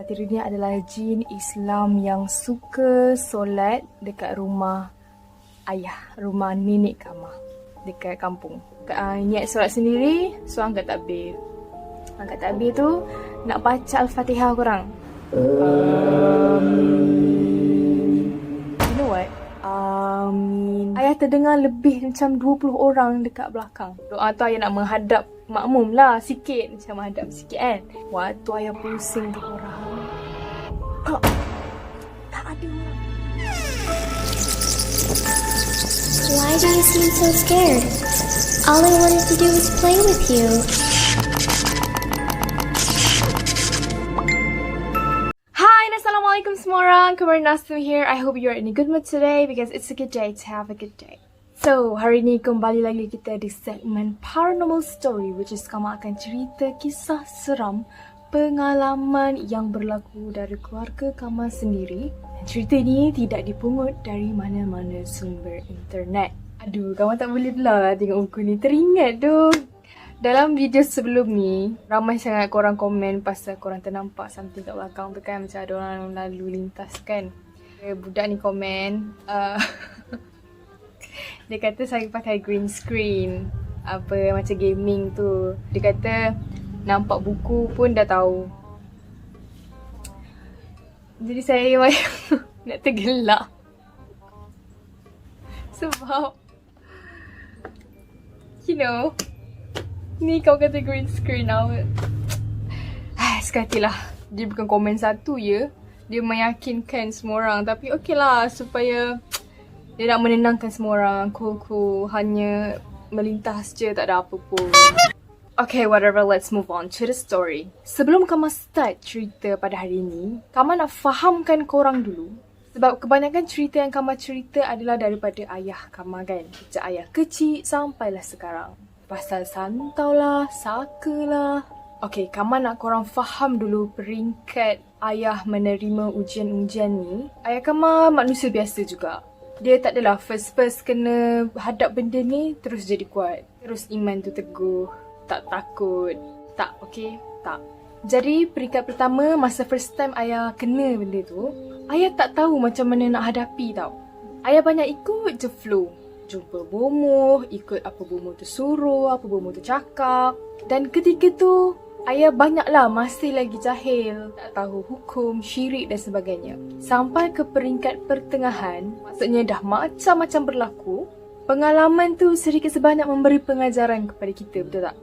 Satiri ni adalah jin Islam yang suka solat dekat rumah ayah, rumah nenek Kama dekat kampung. Niat solat sendiri, so angkat takbir. Angkat takbir tu nak baca Al-Fatihah korang. You know what? Amin. Ayah terdengar lebih macam 20 orang dekat belakang. Doa tu ayah nak menghadap makmum lah sikit. Macam menghadap sikit kan. Waktu ayah pusing tu orang. Kak, tak ada orang. Why do you seem so scared? All I wanted to do was play with you. Assalamualaikum semua orang, Kabar Nassim here. I hope you're in a good mood today because it's a good day to have a good day. So, hari ni kembali lagi kita di segmen Paranormal Story, which is Kama akan cerita kisah seram pengalaman yang berlaku dari keluarga Kama sendiri. Dan cerita ni tidak dipungut dari mana-mana sumber internet. Aduh, Kama tak boleh pula tengok buku ni, teringat tu. Dalam video sebelum ni, ramai sangat korang komen pasal korang ternampak something kat belakang tu kan. Macam ada orang lalu lintas kan. Budak ni komen, dia kata saya pakai green screen. Apa macam gaming tu. Dia kata nampak buku pun dah tahu. Jadi saya nak tergelak. Sebab, you know, ni kau kata green screen awak. Sekatilah. Dia bukan komen satu je. Dia meyakinkan semua orang. Tapi okey lah supaya dia nak menenangkan semua orang. Cool. Hanya melintas je, tak ada apa pun. Okay, whatever. Let's move on to the story. Sebelum Kama start cerita pada hari ni, Kama nak fahamkan korang dulu. Sebab kebanyakan cerita yang Kama cerita adalah daripada ayah Kama kan. Sejak ayah kecil sampailah sekarang. Pasal santau lah, saka lah. Okay, Kama nak korang faham dulu peringkat ayah menerima ujian-ujian ni. Ayah Kama manusia biasa juga. Dia tak adalah first kena hadap benda ni terus jadi kuat. Terus iman tu teguh. Tak takut. Tak, okay? Tak. Jadi peringkat pertama masa first time ayah kena benda tu, ayah tak tahu macam mana nak hadapi tau. Ayah banyak ikut je flow. Jumpa bomoh, ikut apa bomoh tu suruh, apa bomoh tu cakap. Dan ketika tu, ayah banyaklah masih lagi jahil, tak tahu hukum, syirik dan sebagainya. Sampai ke peringkat pertengahan, maksudnya dah macam-macam berlaku, pengalaman tu sedikit sebanyak memberi pengajaran kepada kita, betul tak?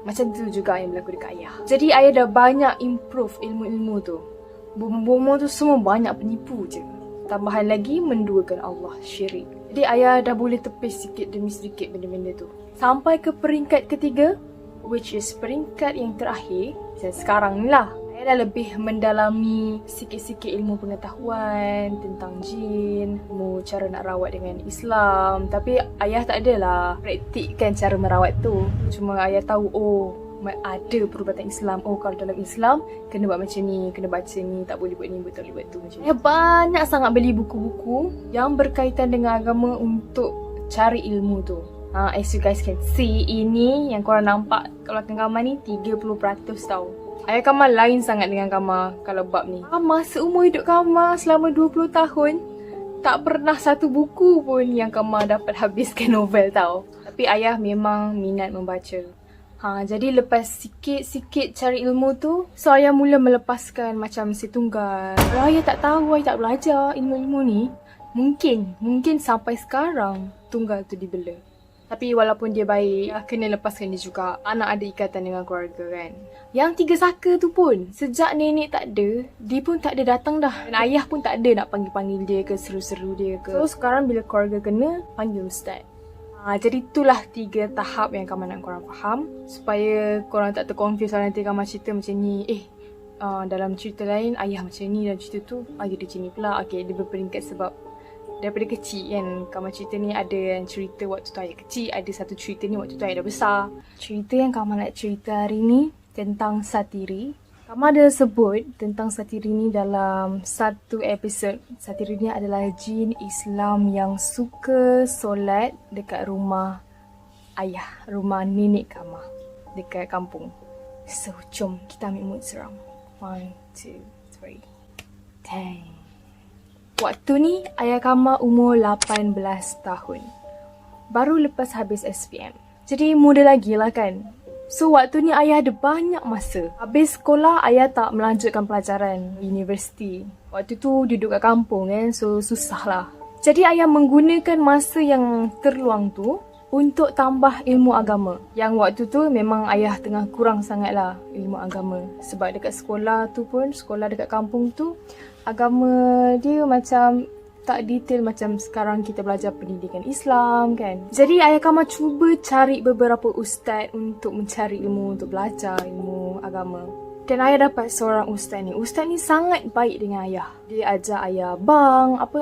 Macam tu juga yang berlaku dekat ayah. Jadi ayah dah banyak improve ilmu-ilmu tu. Bomoh-bomoh tu semua banyak penipu je. Tambahan lagi menduakan Allah, syirik. Jadi ayah dah boleh tepis sikit demi sedikit benda-benda tu. Sampai ke peringkat ketiga, which is peringkat yang terakhir, dan sekarang ni lah. Ayah dah lebih mendalami sikit-sikit ilmu pengetahuan tentang jin, ilmu cara nak rawat dengan Islam. Tapi ayah tak adalah praktikkan cara merawat tu. Cuma ayah tahu, ada perubatan Islam. Kalau dalam Islam, kena buat macam ni, kena baca ni, tak boleh buat ni, tak boleh buat tu macam ni. Saya banyak sangat beli buku-buku yang berkaitan dengan agama untuk cari ilmu tu. As you guys can see, ini yang korang nampak kat belakang Kama ni 30% tau. Ayah Kama lain sangat dengan Kama kalau bab ni. Kama seumur hidup Kama selama 20 tahun, tak pernah satu buku pun yang Kama dapat habiskan novel tau. Tapi ayah memang minat membaca. Jadi lepas sikit-sikit cari ilmu tu, so ayah mula melepaskan macam setunggal. Kalau ayah tak tahu, ayah tak belajar ilmu-ilmu ni, mungkin sampai sekarang tunggal tu dibela. Tapi walaupun dia baik, kena lepaskan dia juga. Anak ada ikatan dengan keluarga kan. Yang 3 saka tu pun, sejak nenek tak ada, dia pun tak ada datang dah. Dan ayah pun tak ada nak panggil-panggil dia ke, seru-seru dia ke. So sekarang bila keluarga kena, panggil ustaz. Jadi itulah 3 tahap yang Kama nak korang faham. Supaya korang tak terconfuse nanti Kama cerita macam ni. Dalam cerita lain, ayah macam ni. Dalam cerita tu, ayah dia macam ni pula. Okay, dia berperingkat sebab daripada kecil kan. Kama cerita ni ada yang cerita waktu tu ayah kecil. Ada satu cerita ni waktu tu ayah dah besar. Cerita yang Kama nak cerita hari ni tentang Satiri. Kama ada sebut tentang Satiri ni dalam satu episod. Satiri ni adalah jin Islam yang suka solat dekat rumah ayah, rumah nenek Kama dekat kampung. So, jom kita ambil mood seram. 1, 2, 3. story. Dang. Waktu ni ayah Kama umur 18 tahun. Baru lepas habis SPM. Jadi muda lagi lah kan. So waktu ni ayah ada banyak masa. Habis sekolah ayah tak melanjutkan pelajaran universiti. Waktu tu duduk kat kampung kan, so susah lah. Jadi ayah menggunakan masa yang terluang tu untuk tambah ilmu agama. Yang waktu tu memang ayah tengah kurang sangat lah ilmu agama. Sebab dekat sekolah tu pun, sekolah dekat kampung tu, agama dia macam tak detail macam sekarang kita belajar pendidikan Islam kan. Jadi ayah Kama cuba cari beberapa ustaz untuk mencari ilmu, untuk belajar ilmu agama. Dan ayah dapat seorang ustaz ni. Ustaz ni sangat baik dengan ayah. Dia ajar ayah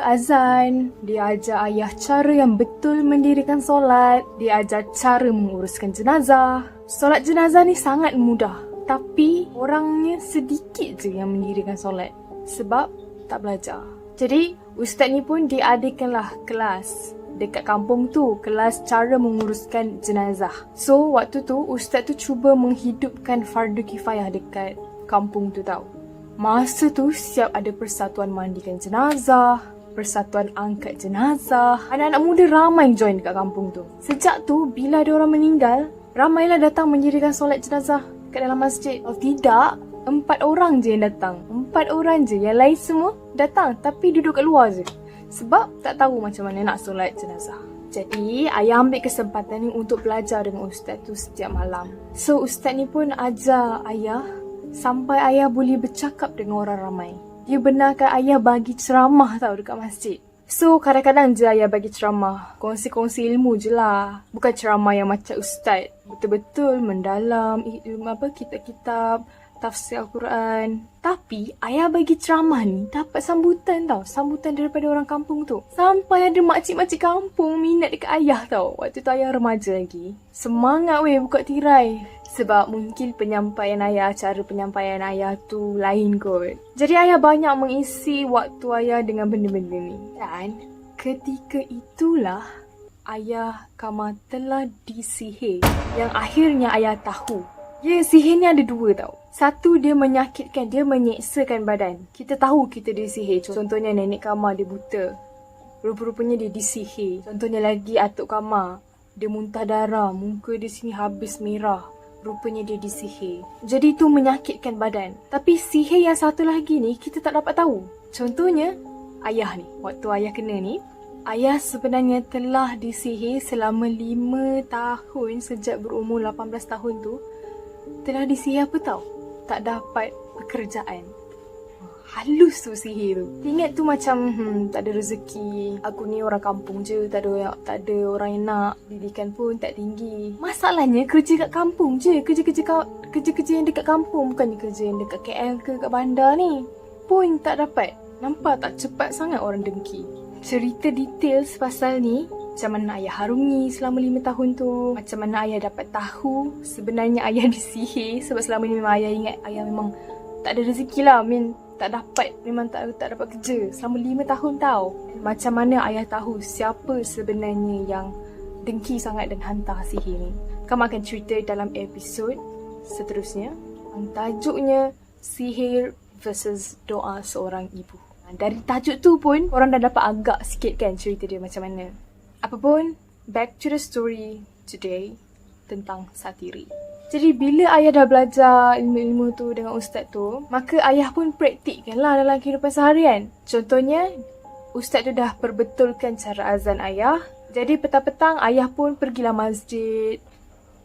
azan. Dia ajar ayah cara yang betul mendirikan solat. Dia ajar cara menguruskan jenazah. Solat jenazah ni sangat mudah. Tapi orangnya sedikit je yang mendirikan solat. Sebab tak belajar. Jadi ustaz ni pun diadakanlah kelas dekat kampung tu, kelas cara menguruskan jenazah. So waktu tu ustaz tu cuba menghidupkan fardu kifayah dekat kampung tu tau. Masa tu siap ada persatuan mandikan jenazah, persatuan angkat jenazah. Anak-anak muda ramai join dekat kampung tu. Sejak tu bila ada orang meninggal, ramailah datang mendirikan solat jenazah kat dalam masjid. Kalau tidak, 4 orang je yang datang. 4 orang je. Yang lain semua datang tapi duduk kat luar je. Sebab tak tahu macam mana nak solat jenazah. Jadi ayah ambil kesempatan ni untuk belajar dengan ustaz tu setiap malam. So ustaz ni pun ajar ayah sampai ayah boleh bercakap dengan orang ramai. Dia benarkan ayah bagi ceramah tau dekat masjid. So kadang-kadang je ayah bagi ceramah, kongsi-kongsi ilmu je lah. Bukan ceramah yang macam ustaz betul-betul mendalam ilmu kitab-kitab, tafsir Al-Quran. Tapi ayah bagi ceramah ni dapat sambutan tau. Sambutan daripada orang kampung tu. Sampai ada makcik-makcik kampung minat dekat ayah tau. Waktu tu ayah remaja lagi. Semangat weh buka tirai. Sebab mungkin penyampaian ayah, cara penyampaian ayah tu lain kot. Jadi ayah banyak mengisi waktu ayah dengan benda-benda ni. Dan ketika itulah ayah Kama telah disihir. Yang akhirnya ayah tahu. Ya, sihir ni ada 2 tau. Satu, dia menyakitkan, dia menyeksakan badan. Kita tahu kita disihir. Contohnya nenek Kama dia buta. Rupa-rupanya dia disihir. Contohnya lagi atuk Kama. Dia muntah darah, muka dia sini habis merah. Rupanya dia disihir. Jadi itu menyakitkan badan. Tapi sihir yang satu lagi ni kita tak dapat tahu. Contohnya ayah ni. Waktu ayah kena ni, ayah sebenarnya telah disihir selama 5 tahun sejak berumur 18 tahun tu. Telah disihir apa tau? Tak dapat pekerjaan. Halus tu sihir tu. Ingat tu macam tak ada rezeki. Aku ni orang kampung je, tak ada orang yang nak. Pendidikan pun tak tinggi. Masalahnya kerja kat kampung je. Kerja-kerja yang dekat kampung, bukannya kerja yang dekat KL ke kat bandar ni. Pun tak dapat. Nampak tak cepat sangat orang dengki. Cerita detail pasal ni, macam mana ayah harungi selama 5 tahun tu. Macam mana ayah dapat tahu sebenarnya ayah disihir. Sebab selama ni memang ayah ingat ayah memang tak ada rezeki lah. Tak dapat, memang tak dapat kerja selama 5 tahun tau. Macam mana ayah tahu siapa sebenarnya yang dengki sangat dan hantar sihir ni. Kami akan cerita dalam episod seterusnya. Tajuknya Sihir versus Doa Seorang Ibu. Dari tajuk tu pun korang dah dapat agak sikit kan cerita dia macam mana. Apapun, back to the story today tentang satiri. Jadi bila ayah dah belajar ilmu-ilmu tu dengan ustaz tu, maka ayah pun praktikkan lah dalam kehidupan seharian. Contohnya, ustaz tu dah perbetulkan cara azan ayah. Jadi petang-petang ayah pun pergilah masjid,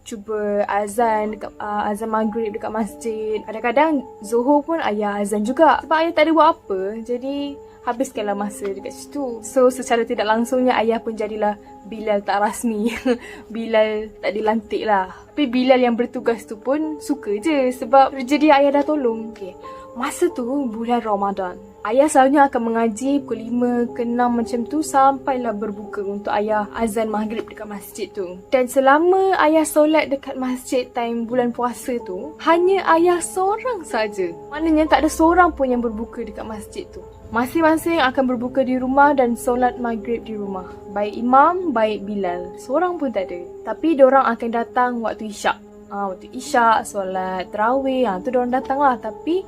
cuba azan azan maghrib dekat masjid. Kadang-kadang Zuhur pun ayah azan juga. Sebab ayah tak ada buat apa, jadi habiskanlah masa dekat situ. So secara tidak langsungnya ayah pun jadilah Bilal tak rasmi. Bilal tak dilantik lah. Tapi Bilal yang bertugas tu pun suka je sebab kerja dia ayah dah tolong. Okay. Masa tu bulan Ramadan. Ayah selalunya akan mengaji pukul 5 ke 6 macam tu sampailah berbuka untuk ayah azan maghrib dekat masjid tu. Dan selama ayah solat dekat masjid time bulan puasa tu, hanya ayah seorang saja. Maknanya tak ada seorang pun yang berbuka dekat masjid tu. Masing-masing akan berbuka di rumah dan solat maghrib di rumah. Baik imam, baik Bilal. Seorang pun tak ada. Tapi diorang akan datang waktu isyak. Waktu isyak, solat tarawih, tu diorang datang lah. Tapi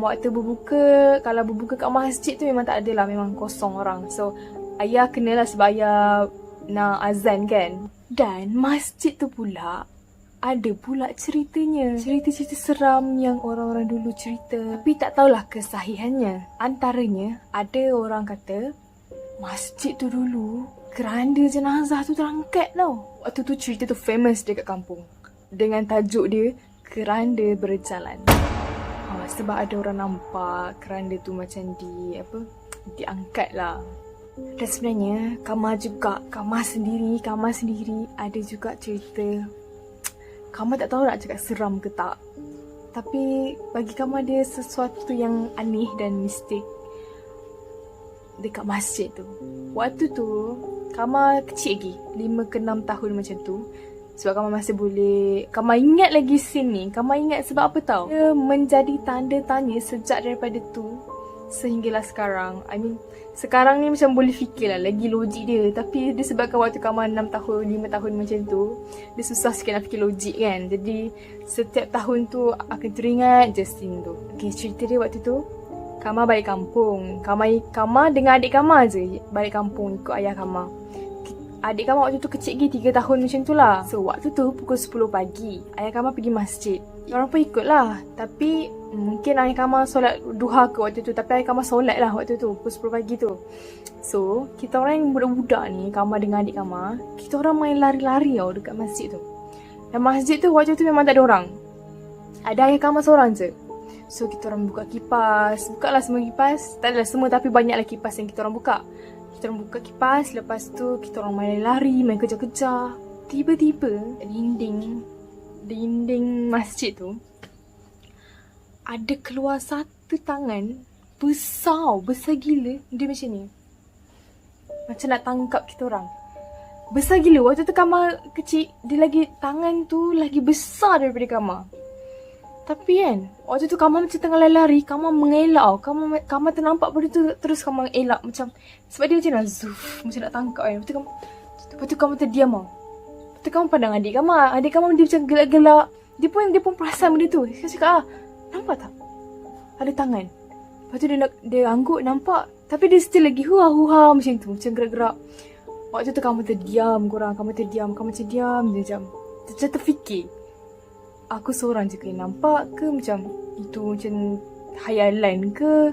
waktu berbuka, kalau berbuka kat masjid tu memang tak ada lah, memang kosong orang. So ayah kenalah sebab ayah nak azan kan. Dan masjid tu pula ada pula ceritanya. Cerita-cerita seram yang orang-orang dulu cerita. Tapi tak tahulah kesahihannya. Antaranya ada orang kata masjid tu dulu keranda jenazah tu terangkat tau. Waktu tu cerita tu famous dekat kampung. Dengan tajuk dia keranda berjalan. Sebab ada orang nampak keranda tu macam diangkat lah. Dan sebenarnya Kamar sendiri ada juga cerita. Kamar tak tahu nak cakap seram ke tak. Tapi bagi Kamar dia sesuatu yang aneh dan mistik dekat masjid tu. Waktu tu Kamar kecil lagi, 5 ke 6 tahun macam tu. Sebab Kamar masih boleh, Kamar ingat lagi scene ni. Kamar ingat sebab apa tahu? Dia menjadi tanda tanya sejak daripada tu sehinggalah sekarang. Sekarang ni macam boleh fikir lah lagi logik dia. Tapi disebabkan waktu Kamar 6 tahun, 5 tahun macam tu, dia susah sikit nak fikir logik kan. Jadi setiap tahun tu akan teringat je scene tu. Okay, cerita dia waktu tu, Kamar balik kampung. Kamar dengan adik Kamar je balik kampung ikut ayah Kamar. Adik Kamar waktu tu kecil lagi, 3 tahun macam tu lah. So waktu tu pukul 10 pagi ayah Kamar pergi masjid. Orang pun ikut lah. Tapi mungkin ayah Kamar solat duha ke waktu tu. Tapi ayah Kamar solat lah waktu tu, pukul 10 pagi tu. So kita orang yang budak-budak ni, Kamar dengan adik Kamar, kita orang main lari-lari tau dekat masjid tu. Dan masjid tu waktu tu memang tak ada orang. Ada ayah Kamar seorang je. So kita orang buka kipas. Buka lah semua kipas. Tak adalah semua tapi banyaklah kipas yang kita orang buka. Kita orang buka kipas. Lepas tu kita orang main lari, main kejar-kejar. Tiba-tiba dinding masjid tu ada keluar satu tangan besar gila. Dia macam ni, macam nak tangkap kita orang. Besar gila. Waktu tu Kamar kecil, dia lagi, tangan tu lagi besar daripada Kamar. Tapi kan, waktu tu Kamar macam tengah lari-lari, Kamar mengelak tau. Kamar ternampak benda tu, terus Kamar elak macam, sebab dia macam nak zuf, macam nak tangkap kan. Lepas tu Kamar terdiam tau. Lepas tu Kamar pandang adik Kamar. Adik Kamar dia macam gelak-gelak. Dia pun perasan benda tu. Dia cakap, nampak tak? Ada tangan. Lepas tu dia angguk nampak. Tapi dia still lagi huha-huha macam tu, macam gerak-gerak. Waktu tu Kamar terdiam korang. Kamar macam diam je macam. Macam terfikir, aku seorang je ke yang nampak ke macam itu macam khayalan ke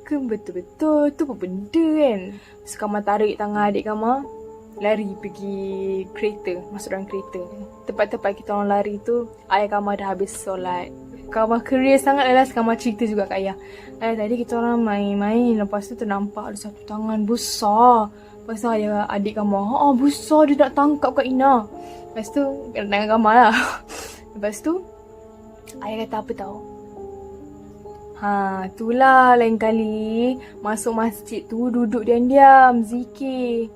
betul-betul tu apa benda kan. So Kamar tarik tangan adik Kamar, lari pergi kereta, masuk dalam kereta. Tepat-tepat kita orang lari tu, ayah Kamar dah habis solat. Kamar curious sangat lah, Kamar cerita juga kat ayah. Tadi kita orang main-main, lepas tu ternampak ada satu tangan besar. Lepas tu adik Kamar, besar dia nak tangkap Kak Ina. Lepas tu, tangan Kamar lah. Lepas tu, ayah kata apa tahu? Itulah lain kali masuk masjid tu duduk diam-diam, zikir.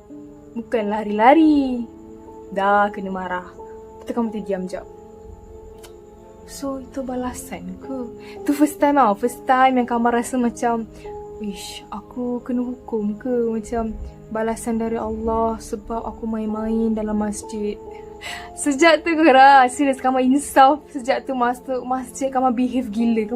Bukan lari-lari. Dah kena marah. Lepas tu Kamu terdiam jap. So, itu balasan ke? Tu first time tau. First time yang Kamar rasa macam, ish, aku kena hukum ke? Macam balasan dari Allah sebab aku main-main dalam masjid. Sejak tu korang, serius Kamar insaf. Sejak tu masuk masjid Kamar behave gila.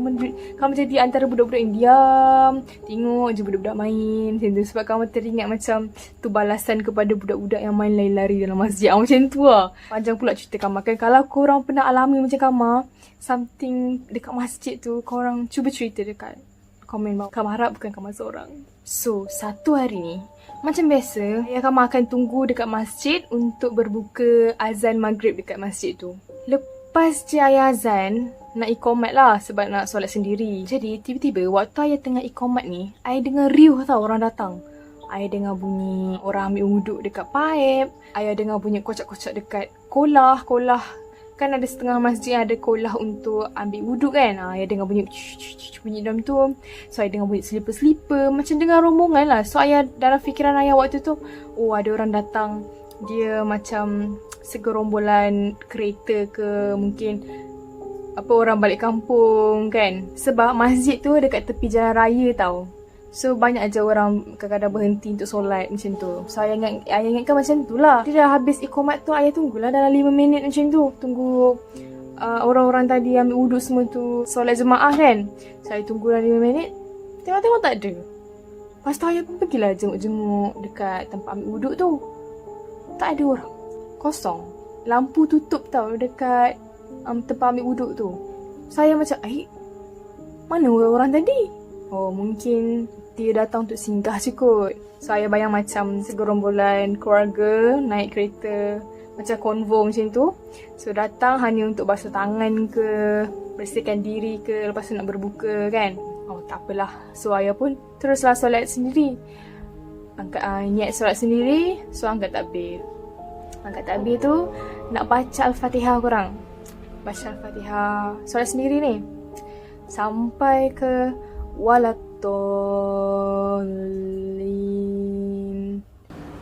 Kamar jadi antara budak-budak yang diam, tengok je budak-budak main macam tu. Sebab Kamar teringat macam tu balasan kepada budak-budak yang main lari-lari dalam masjid. Macam tu lah. Panjang pula cerita Kamar kan. Kalau korang pernah alami macam Kamar, something dekat masjid tu, korang cuba cerita dekat komen bawah. Kamar harap bukan Kamar seorang. So, satu hari ni, macam biasa, ayah Kamar akan tunggu dekat masjid untuk berbuka azan maghrib dekat masjid tu. Lepas je ayah azan, nak ikomat lah sebab nak solat sendiri. Jadi, tiba-tiba waktu ayah tengah ikomat ni, ayah dengar riuh tau orang datang. Ayah dengar bunyi orang ambil wuduk dekat paip. Ayah dengar bunyi kocak-kocak dekat kolah. Kan ada setengah masjid ada kolah untuk ambil wuduk kan. Ayah dengar bunyi dalam tu. So ayah dengar bunyi selipar-selipar. Macam dengar rombongan lah. So ayah dalam fikiran ayah waktu tu, ada orang datang. Dia macam segerombolan kereta ke, mungkin orang balik kampung kan. Sebab masjid tu dekat tepi jalan raya tau. So banyak aja orang kadang-kadang berhenti untuk solat macam tu. So ayah ingatkan macam tu lah. Dia dah habis ikomat tu, ayah tunggulah dalam 5 minit macam tu. Tunggu orang-orang tadi ambil wuduk semua tu solat jemaah kan. Saya tunggu dah 5 minit. Tengok-tengok tak ada. Lepas tu ayah pun pergilah jenguk-jenguk dekat tempat ambil wuduk tu. Tak ada orang. Kosong. Lampu tutup tau dekat tempat ambil wuduk tu. Saya macam, mana orang tadi? Oh, mungkin dia datang untuk singgah je kot. Saya bayang macam segerombolan keluarga naik kereta macam konvo macam tu. So datang hanya untuk basuh tangan ke, bersihkan diri ke, lepas tu nak berbuka kan. Oh, tak apalah. So ayah pun teruslah solat sendiri. Niat solat sendiri. So angkat takbir. Angkat takbir tu nak baca Al-Fatihah korang. Baca Al-Fatihah solat sendiri ni sampai ke waladdallin.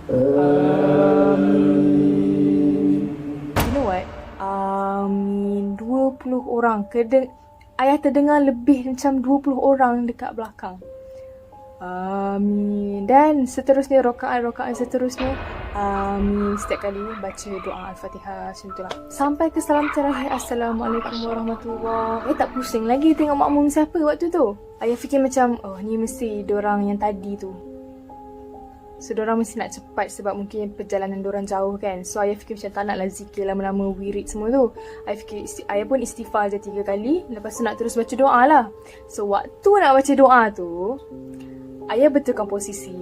Amin. You know what? Amin. 20 orang. Ayah terdengar lebih macam 20 orang dekat belakang. Amin. Dan seterusnya, rokaat seterusnya. Amin. Setiap kali baca doa Al-Fatihah macam tu lah. Sampai ke salam terakhir, Assalamualaikum warahmatullahi. Tak pusing lagi tengok makmum siapa waktu tu. Ayah fikir macam, oh ni mesti diorang yang tadi tu. So diorang mesti nak cepat sebab mungkin perjalanan diorang jauh kan. So ayah fikir macam tak naklah zikir lama-lama, wirid semua tu. Ayah fikir, ayah pun istighfar je 3 kali. Lepas tu nak terus baca doa lah. So waktu nak baca doa tu, ayah betulkan posisi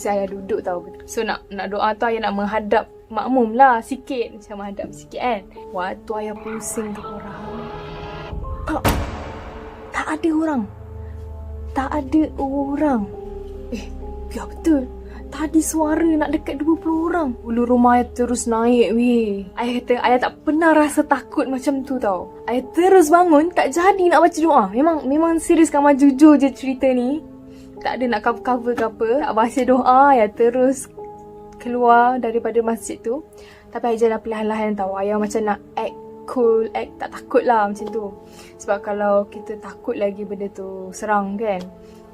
ayah duduk tau. So nak doa tu ayah nak menghadap makmum lah sikit. Macam menghadap sikit kan. Waktu ayah pusing tu orang, tak ada orang. Tak ada orang. Biar betul. Tadi suara nak dekat 20 orang. Bulu rumah ayah terus naik weh. Ayah kata ayah tak pernah rasa takut macam tu tau. Ayah terus bangun, tak jadi nak baca doa. Memang serius Kak Mah, jujur je cerita ni. Tak ada nak cover ke apa. Tak baca doa, ayah terus keluar daripada masjid tu. Tapi ayah jalan perlahan-lahan tau. Ayah macam nak act cool, act tak takut lah macam tu. Sebab kalau kita takut lagi benda tu serang kan.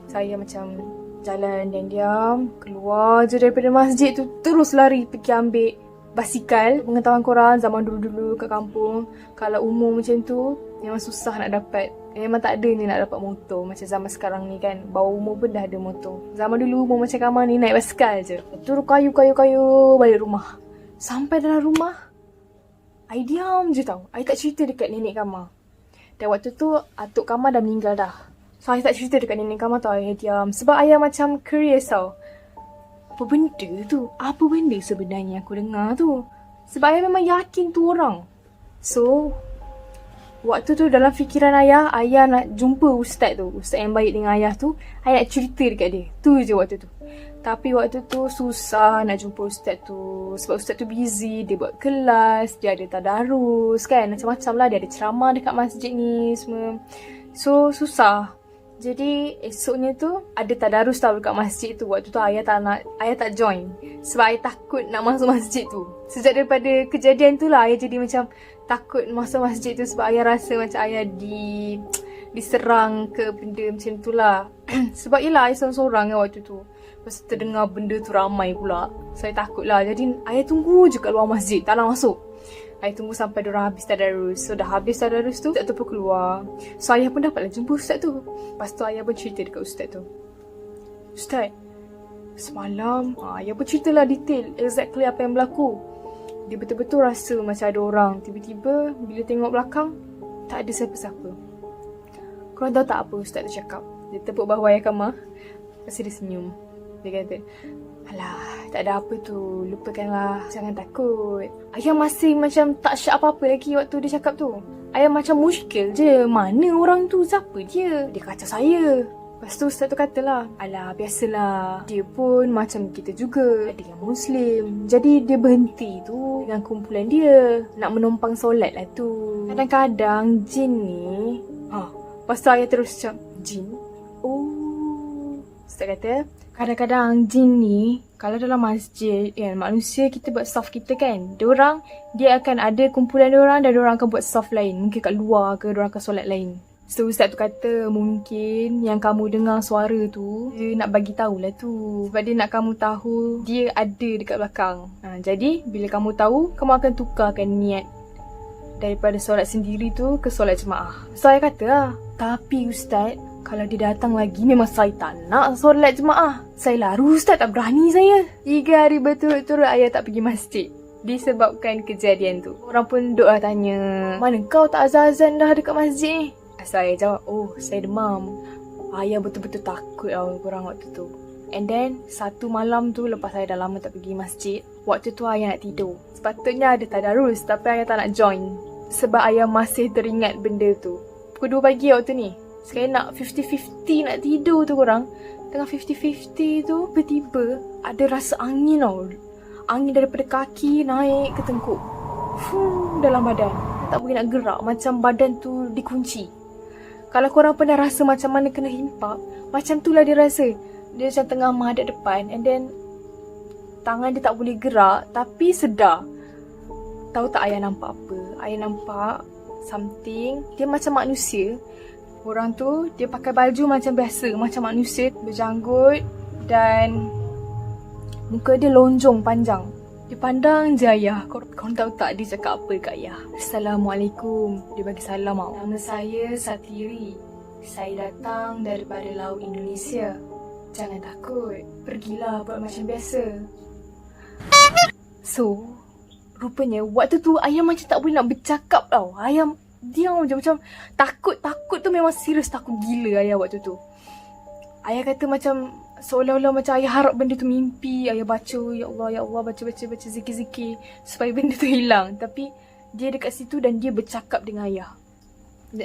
Saya macam jalan diam-diam, keluar je daripada masjid tu, terus lari pergi ambil basikal. Pengetahuan korang, zaman dulu-dulu kat kampung, kalau umur macam tu, memang susah nak dapat. Memang tak ada ni nak dapat motor macam zaman sekarang ni kan. Bawah umur pun dah ada motor. Zaman dulu umur macam Kak Mah ni naik basikal je. Turun kayu balik rumah. Sampai dalam rumah, I diam je tau. I tak cerita dekat nenek Kak Mah. Dan waktu tu, atuk Kak Mah dah meninggal dah. So, ayah tak cerita dekat nenek Kak Mah tau. Ayah diam. Sebab ayah macam curious tau. Apa benda tu? Apa benda sebenarnya aku dengar tu? Sebab ayah memang yakin tu orang. So, waktu tu dalam fikiran ayah nak jumpa ustaz tu. Ustaz yang baik dengan ayah tu. Ayah nak cerita dekat dia. Tu je waktu tu. Tapi waktu tu susah nak jumpa ustaz tu. Sebab ustaz tu busy. Dia buat kelas. Dia ada tadarus kan. Macam-macam lah. Dia ada ceramah dekat masjid ni semua. So, susah. Jadi esoknya tu ada tadarus tau dekat masjid tu. Waktu tu ayah tak join. Sebab ayah takut nak masuk masjid tu. Sejak daripada kejadian tu lah ayah jadi macam takut masuk masjid tu. Sebab ayah rasa macam ayah diserang ke benda macam tu lah. Sebab yelah ayah seorang-seorang kan waktu tu. Lepas tu terdengar benda tu ramai pula. Saya takut lah. Jadi ayah tunggu je kat luar masjid. Tak nak masuk. Ayah tunggu sampai diorang habis tadarus. So dah habis tadarus tu, ustaz tu pun keluar. So ayah pun dapatlah jumpa ustaz tu. Lepas tu ayah pun cerita dekat ustaz tu. Ustaz, semalam ayah pun ceritalah detail exactly apa yang berlaku. Dia betul-betul rasa macam ada orang. Tiba-tiba bila tengok belakang, tak ada siapa-siapa. Korang tahu tak apa ustaz tu cakap? Dia tepuk bahu ayah Kak Mah. Lepas dia senyum. Dia kata, alah, tak ada apa tu. Lupakanlah. Jangan takut. Ayah masih macam tak syak apa-apa lagi waktu dia cakap tu. Ayah macam muskil je. Mana orang tu? Siapa dia? Dia kacau saya. Lepas tu ustaz tu katalah, alah, biasalah. Dia pun macam kita juga. Ada yang Muslim. Jadi dia berhenti tu dengan kumpulan dia. Nak menumpang solat lah tu. Kadang-kadang jin ni... Lepas tu ayah terus macam, jin? Oh. Ustaz kata, kadang-kadang jin ni, kalau dalam masjid kan, manusia kita buat saf kita kan, dia akan ada kumpulan diorang dan diorang akan buat saf lain. Mungkin kat luar ke, diorang akan solat lain. So ustaz tu kata mungkin yang kamu dengar suara tu, dia nak bagi tahulah tu. Sebab dia nak kamu tahu dia ada dekat belakang. Jadi bila kamu tahu, kamu akan tukarkan niat daripada solat sendiri tu ke solat jemaah. Saya kata lah, tapi Ustaz, kalau dia datang lagi memang saya tak nak solat jemaah. Saya laru Ustaz, tak berani saya. 3 hari betul-betul ayah tak pergi masjid disebabkan kejadian tu. Orang pun duk lah tanya, mana kau tak azan-azan dah dekat masjid ni? Saya jawab, oh saya demam. Ayah betul-betul takut lah korang waktu tu. And then, satu malam tu lepas saya dah lama tak pergi masjid, waktu tu ayah nak tidur. Sepatutnya ada tadarus tapi ayah tak nak join. Sebab ayah masih teringat benda tu. Pukul 2 pagi waktu ni. Sekali nak 50-50 nak tidur tu korang. Tengah 50-50 tu, tiba-tiba ada rasa angin tau. Angin daripada kaki naik ke tengkuk. Dalam badan. Tak boleh nak gerak. Macam badan tu dikunci. Kalau korang pernah rasa macam mana kena himpak, macam tu lah dia rasa. Dia macam tengah menghadap depan and then tangan dia tak boleh gerak tapi sedar. Tahu tak ayah nampak apa? Ayah nampak something. Dia macam manusia. Orang tu dia pakai baju macam biasa, macam manusia, berjanggut dan muka dia lonjong panjang. Dia pandang je ayah. Korang tahu tak dia cakap apa dekat ayah? Assalamualaikum. Dia bagi salam tau. Nama saya Satiri. Saya datang daripada laut Indonesia. Jangan takut. Pergilah buat macam biasa. So, rupanya waktu tu ayah macam tak boleh nak bercakap tau. Ayah diam macam takut tu memang serius takut gila ayah waktu tu. Ayah kata macam seolah-olah macam ayah harap benda tu mimpi. Ayah baca, ya Allah, baca zikir-zikir supaya benda tu hilang. Tapi dia dekat situ dan dia bercakap dengan ayah.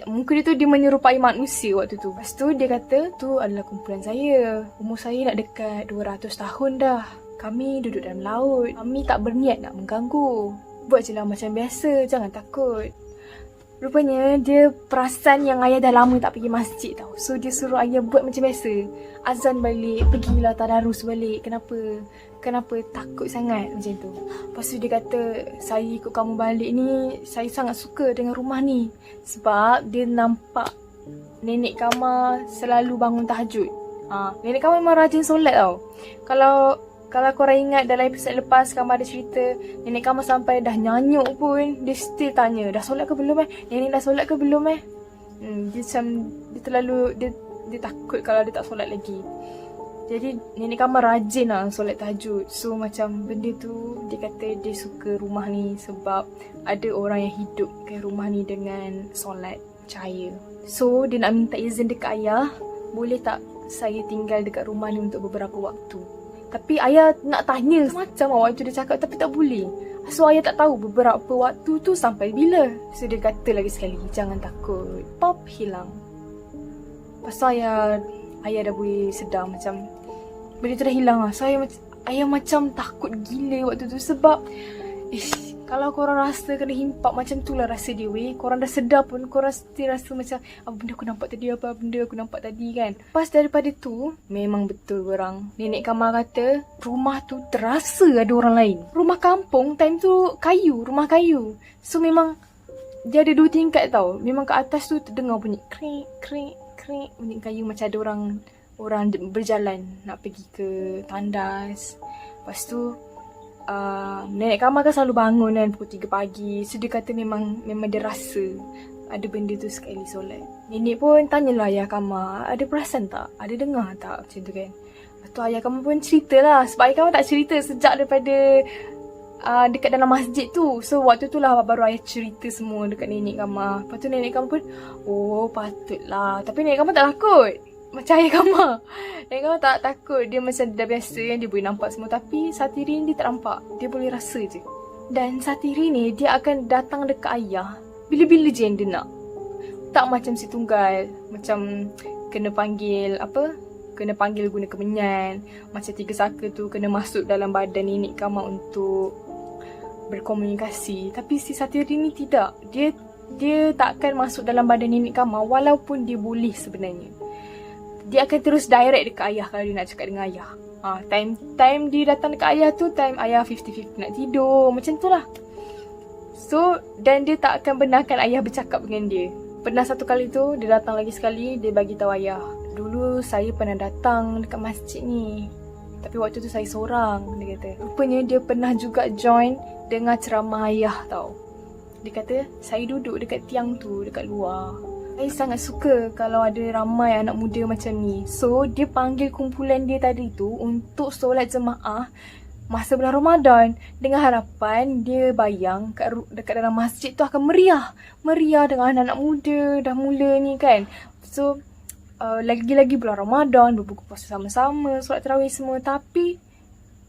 Muka dia tu dia menyerupai manusia waktu tu. Lepas tu dia kata tu adalah kumpulan saya. Umur saya nak dekat 200 tahun dah. Kami duduk dalam laut. Kami tak berniat nak mengganggu. Buat je lah macam biasa. Jangan takut. Rupanya dia perasan yang ayah dah lama tak pergi masjid tau. So dia suruh ayah buat macam biasa. Azan balik. Pergilah tadarus balik. Kenapa takut sangat macam tu. Lepas tu dia kata, saya ikut kamu balik ni, saya sangat suka dengan rumah ni. Sebab dia nampak nenek Kama selalu bangun tahajud. Nenek Kama memang rajin solat tau. Kalau korang ingat dalam episod lepas, Kama ada cerita nenek Kama sampai dah nyanyuk pun dia still tanya, dah solat ke belum Nenek dah solat ke belum Dia macam, dia terlalu, dia takut kalau dia tak solat lagi. Jadi nenek Kama rajin lah solat tahajud. So macam benda tu dia kata dia suka rumah ni sebab ada orang yang hidup ke rumah ni dengan solat, percaya. So dia nak minta izin dekat ayah, boleh tak saya tinggal dekat rumah ni untuk beberapa waktu. Tapi ayah nak tanya macam waktu dia cakap tapi tak boleh. So ayah tak tahu beberapa waktu tu sampai bila. So dia kata lagi sekali, jangan takut. Pop, hilang. Pasal ayah dah boleh sedar macam benda tu dah hilang lah. Ayah macam takut gila waktu tu sebab kalau korang rasa kena himpak macam tu lah rasa dia weh. Korang dah sedar pun korang still rasa macam apa benda aku nampak tadi, apa benda aku nampak tadi kan. Pas daripada tu memang betul korang. Nenek Kama kata rumah tu terasa ada orang lain. Rumah kampung time tu rumah kayu. So memang dia ada 2 tingkat tau. Memang kat atas tu terdengar bunyi krik bunyi kayu macam ada orang berjalan nak pergi ke tandas. Lepas tu Nenek Kama kan selalu bangun kan pukul 3 pagi. So dia kata memang dia rasa ada benda tu sekali solat. Nenek pun tanyalah ayah Kama, ada perasan tak? Ada dengar tak? Macam tu kan. Lepas tu ayah Kama pun ceritalah. Sebab ayah Kama tak cerita sejak daripada dekat dalam masjid tu. So waktu tu lah baru ayah cerita semua dekat nenek Kama. Lepas tu nenek Kama pun, oh patutlah. Tapi nenek Kama tak takut macam ayah Kama. Nenek Kama tak takut. Dia macam dah biasa kan, dia boleh nampak semua. Tapi Satiri ni dia tak nampak. Dia boleh rasa je. Dan Satiri ni dia akan datang dekat ayah bila-bila je yang dia nak. Tak macam si Tunggal, macam kena panggil kena panggil guna kemenyan. Macam Tiga Saka tu kena masuk dalam badan nenek Kama untuk berkomunikasi. Tapi si Satiri ni tidak. Dia takkan masuk dalam badan nenek Kama walaupun dia boleh sebenarnya. Dia akan terus direct dekat ayah kalau dia nak cakap dengan ayah. Time dia datang dekat ayah tu, time ayah 50-50 nak tidur. Macam tu lah. So, dan dia tak akan benarkan ayah bercakap dengan dia. Pernah satu kali tu, dia datang lagi sekali, dia bagi tahu ayah. Dulu saya pernah datang dekat masjid ni. Tapi waktu tu saya seorang, dia kata. Rupanya dia pernah juga join dengar ceramah ayah tau. Dia kata, saya duduk dekat tiang tu, dekat luar. Saya sangat suka kalau ada ramai anak muda macam ni. So, dia panggil kumpulan dia tadi tu untuk solat jemaah masa bulan Ramadan. Dengan harapan dia bayang dekat dalam masjid tu akan meriah. Meriah dengan anak-anak muda dah mula ni kan. So, lagi-lagi bulan Ramadan, berbuka puasa sama-sama, solat tarawih semua. Tapi,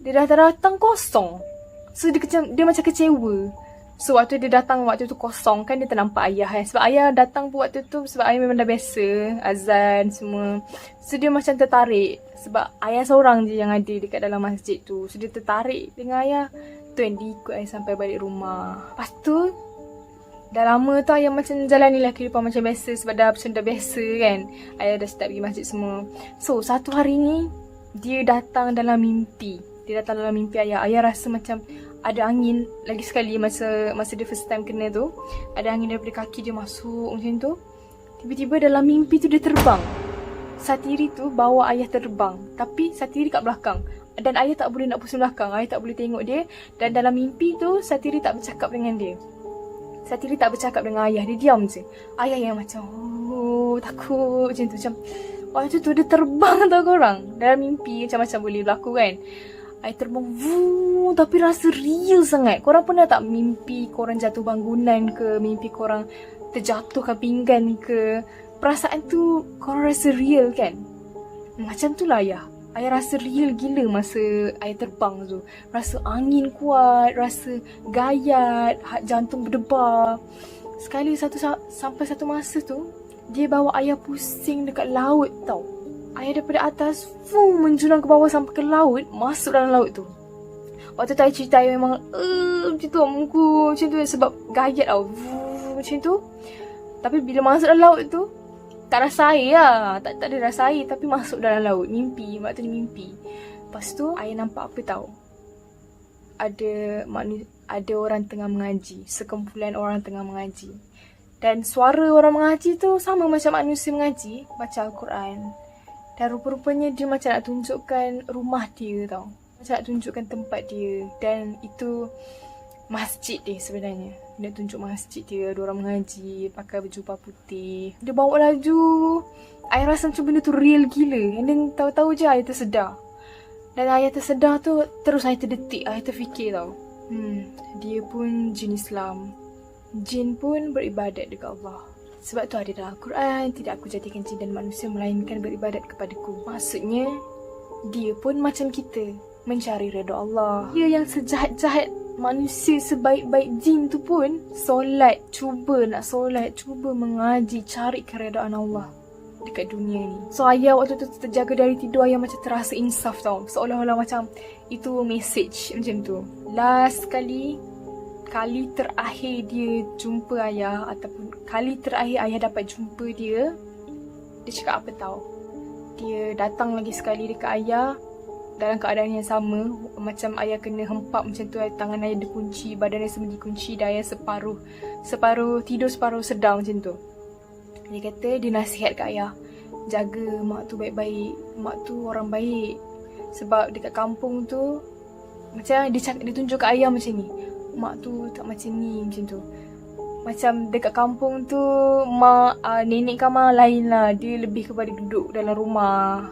dia dah datang kosong. So, dia macam kecewa. So, waktu dia datang waktu tu kosong kan, dia ternampak ayah kan. Sebab ayah datang pun waktu tu sebab ayah memang dah biasa azan semua. So, dia macam tertarik. Sebab ayah seorang je yang ada dekat dalam masjid tu. So, dia tertarik dengan ayah. Tu yang dia ikut ayah sampai balik rumah. Lepas tu, dah lama tu ayah macam jalanilah kehidupan macam biasa. Sebab dah biasa kan. Ayah dah start pergi masjid semua. So, satu hari ni, dia datang dalam mimpi. Dia datang dalam mimpi ayah. Ayah rasa macam ada angin lagi sekali masa dia first time kena tu. Ada angin daripada kaki dia masuk macam tu. Tiba-tiba dalam mimpi tu dia terbang. Satiri tu bawa ayah terbang. Tapi Satiri kat belakang. Dan ayah tak boleh nak pusing belakang. Ayah tak boleh tengok dia. Dan dalam mimpi tu Satiri tak bercakap dengan dia. Satiri tak bercakap dengan ayah. Dia diam je. Ayah yang macam takut macam tu. Macam waktu tu dia terbang tau korang. Dalam mimpi macam-macam boleh berlaku kan. Ayah terbang tapi rasa real sangat. Korang pernah tak mimpi korang jatuh bangunan ke, mimpi korang terjatuhkan pinggan ke? Perasaan tu korang rasa real kan? Macam tu lah ayah. Ayah rasa real gila masa ayah terbang tu. Rasa angin kuat, rasa gayat, jantung berdebar. Sekali sampai satu masa tu, dia bawa ayah pusing dekat laut tau. Ayah daripada atas menjulang ke bawah sampai ke laut, masuk dalam laut tu. Waktu tu ayah cerita ayah memang macam tu muka macam tu sebab gayat tau. Macam tu. Tapi bila masuk dalam laut tu, tak rasa air lah. Tak ada rasa air tapi masuk dalam laut. Mimpi. Waktu ni mimpi. Lepas tu ayah nampak apa tau? Ada orang tengah mengaji. Sekumpulan orang tengah mengaji. Dan suara orang mengaji tu sama macam manusia mengaji. Baca Al-Quran. Dan rupa-rupanya dia macam nak tunjukkan rumah dia tau. Macam nak tunjukkan tempat dia. Dan itu masjid dia sebenarnya. Dia tunjuk masjid dia. Ada orang mengaji. Pakai baju putih. Dia bawa laju. Ayah rasa macam benda tu real gila. And then tahu-tahu je ayah tersedar. Dan ayah tersedar tu terus ayah terdetik. Ayah terfikir tau. Dia pun jin Islam. Jin pun beribadat dekat Allah. Sebab tu ada dalam Al-Quran, tidak aku jadikan jin dan manusia melainkan beribadat kepadaku. Maksudnya, dia pun macam kita, mencari redha Allah. Dia yang sejahat-jahat manusia sebaik-baik jin tu pun, cuba mengaji, cari keredaan Allah dekat dunia ni. So ayah waktu tu terjaga dari tidur, ayah macam terasa insaf tau. Seolah-olah macam itu message macam tu. Last kali terakhir dia jumpa ayah ataupun kali terakhir ayah dapat jumpa dia cakap apa tau? Dia datang lagi sekali dekat ayah dalam keadaan yang sama. Macam ayah kena hempap macam tu, tangan ayah dikunci, badan ayah semua dikunci, dan ayah separuh tidur, separuh sedar macam tu. Dia kata dia nasihat kat ayah, jaga mak tu baik-baik, mak tu orang baik. Sebab dekat kampung tu macam dia tunjuk kat ayah macam ni, mak tu tak macam ni, macam tu. Macam dekat kampung tu nenek Kamal lain lah. Dia lebih kepada duduk dalam rumah.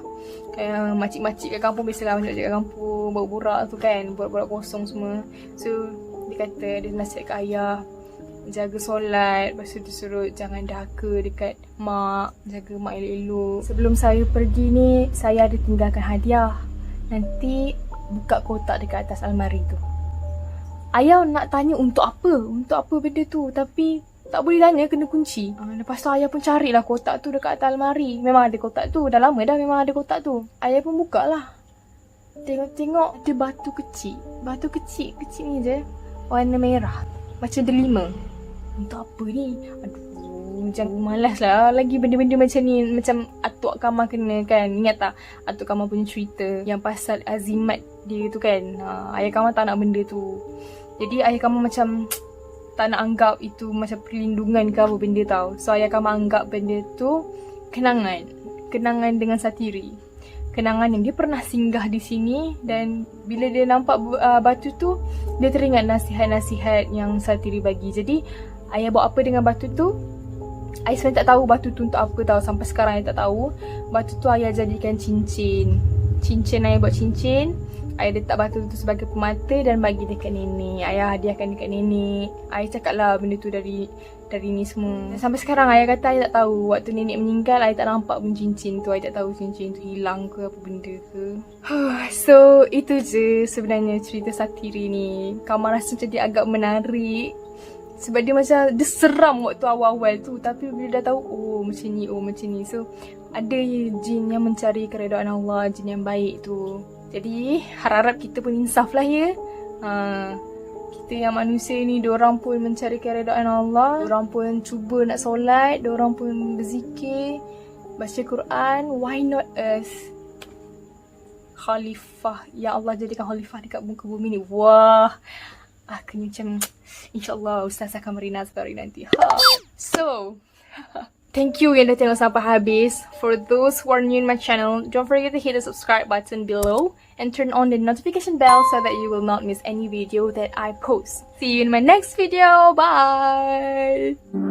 Kayak makcik-makcik kat kampung biasalah, makcik kat kampung borak-borak tu kan, borak-borak kosong semua. So dia kata dia nasihat kat ayah, jaga solat. Lepas tu dia suruh jangan dahaka dekat mak, jaga mak elok-elok. Sebelum saya pergi ni, saya ada tinggalkan hadiah. Nanti buka kotak dekat atas almari tu. Ayah nak tanya untuk apa benda tu, tapi tak boleh tanya, kena kunci. Lepas tu ayah pun carilah kotak tu dekat atas almari. Memang ada kotak tu, dah lama dah memang ada kotak tu. Ayah pun buka lah. Tengok ada batu kecil. Batu kecil ni je, warna merah, macam delima. Untuk apa ni? Aduh, jangan malas lah lagi benda-benda macam ni. Macam atuk Kamal kena kan. Ingat tak atuk Kamal punya cerita yang pasal azimat dia tu kan. Ayah Kamal tak nak benda tu. Jadi ayah Kamal macam tak nak anggap itu macam perlindungan ke apa benda tau. So ayah Kamal anggap benda tu kenangan dengan Satiri. kenangan yang dia pernah singgah di sini, dan bila dia nampak batu tu, dia teringat nasihat-nasihat yang Satiri bagi. Jadi ayah buat apa dengan batu tu? Ayah sebenarnya tak tahu batu tu untuk apa tahu. Sampai sekarang ayah tak tahu. Batu tu ayah jadikan cincin. Ayah buat cincin. Ayah letak batu tu sebagai pemata dan bagi dekat nenek. Ayah hadiahkan dekat nenek. Ayah cakap lah benda tu dari ni semua. Dan sampai sekarang ayah kata ayah tak tahu. Waktu nenek meninggal, ayah tak nampak pun cincin tu. Ayah tak tahu cincin tu hilang ke apa benda ke. So itu je sebenarnya cerita Satiri ni. Kamal rasa macam dia agak menarik. Sebab dia macam, dia seram waktu awal-awal tu. Tapi bila dah tahu, oh macam ni. So ada jin yang mencari keredaan Allah, jin yang baik tu. Jadi harap kita pun insaf lah ya. Kita yang manusia ni, diorang pun mencari keredaan Allah. Diorang pun cuba nak solat. Diorang pun berzikir, baca Quran. Why not us? Khalifah. Ya Allah jadikan khalifah dekat muka bumi ni. Wah, aku macam InsyaAllah Ustaz akan merinaz hari nanti. So thank you yang dah tengok sampai habis. For those who are new in my channel, don't forget to hit the subscribe button below and turn on the notification bell so that you will not miss any video that I post. See you in my next video. Bye!